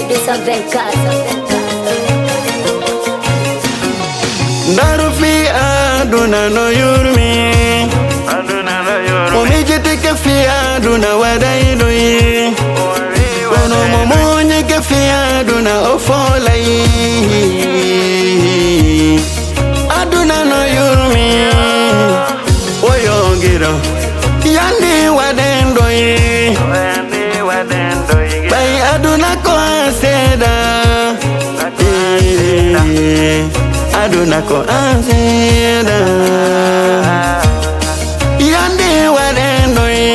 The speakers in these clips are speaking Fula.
Producer Venkat. Darufi aduna no yurmi, omijiti kefi aduna wadaidoyi, ono momonye kefi aduna ofolai, aduna no yurmi, oyongiro yandi wadendoyi, bai aduna ko aseda, aduna ko aseda, yandi wadendoyi,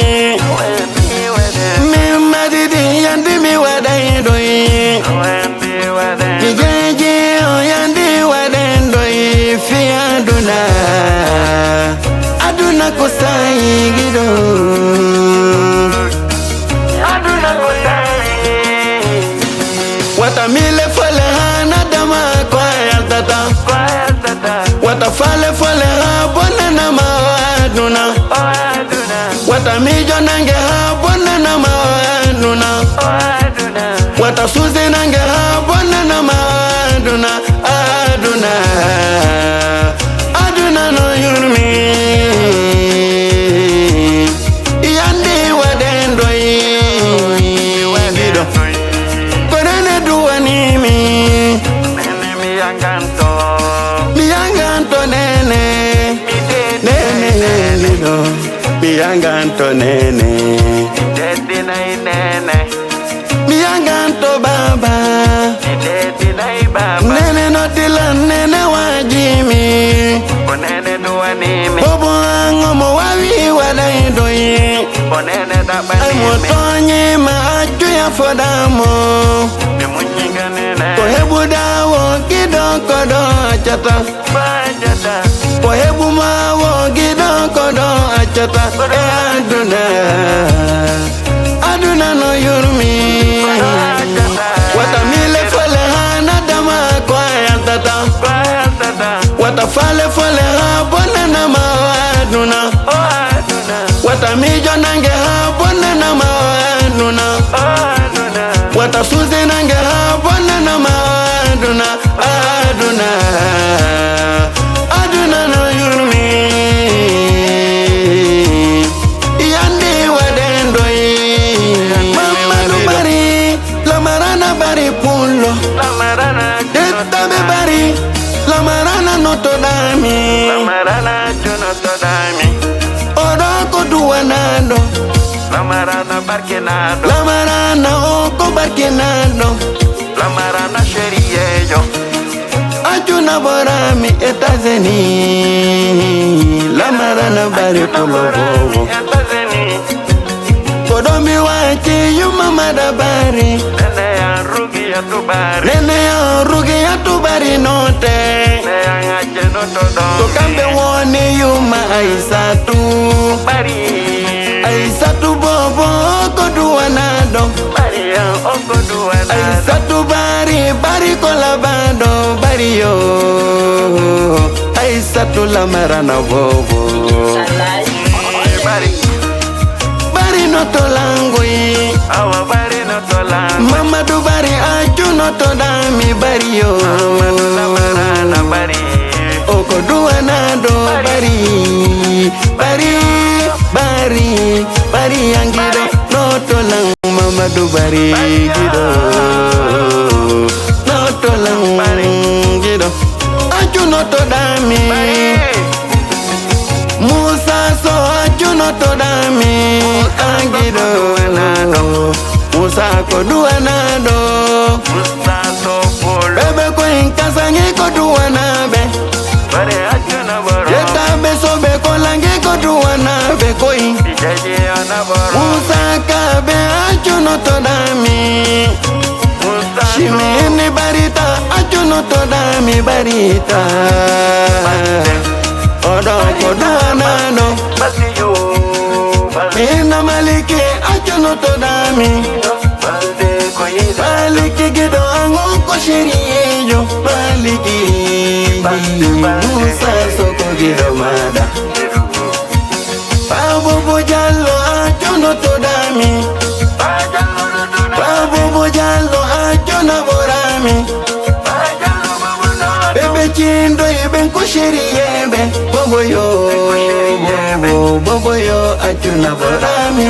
mi madidi yandi mi wadendoyi, mi jeje yandi wadendoyi, fi aduna ko sayigido, aduna ko sayigido, watamile fole hana dama kwa yaltata, watafale fole ha bonana ma aduna, watamijo nange ha bonana ma aduna, watasuze nange ha bonana ma aduna, aduna no yurmi, yandi wadendoyi, gido konene duwanimi, miyanganto nene, gido miyanganto nene, miyanganto baba, nene notila nene wajimi, bobo angomo wawi wadaidoyi, ay motonye ma aju ya fodamo, kohebu dawo gido kodo achata, kohebu mawo gido kodo achata, aduna no yurmi, watamile fole hana dama kwa yantata, watafale fole ha bonana ma aduna, watamijo nange ha bonana ma aduna, watasuze nange ha bonana ma aduna, aduna no yurmi, yandi wadendoyi, mamadu bari, lamarana bari pulo, detabe bari, lamarana notodami, oroko duwanado, lamarana barkenado, lamarana oko barkenado, lamarana sheriyeyo, ajuna borami etazeni, lamarana bari pulovo, kodomi wachi yuma madabari, nene ya rugi ya tubari note, tokambe wone yuma aisatu bobo koduwanado, aisatu bari kolabado bari yo, aisatu lamarana bobo, bari notolangui, mamadu bari aju notodami bari yo, okoduwanado bari yangido notolang mamadu bari gido, notolang gido, aju notodami, Musa so aju notodami, agido, Musa koduwanado, bebe ko inkasangi koduwanabe, yetabe sobe kolangi koduwanabe koi, Musa kabe aju notodami, shimini barita aju notodami barita, odo koduwanado, ina maliki aju notodami, maliki gido angoko shiriyeyo, maliki Musa soko gido mada, Babu Jallo ajo notodami, Babu Jallo ajo na borami Ebe chindo ibe nkushiri yebe Bobo yo, bobo yo, achuna borami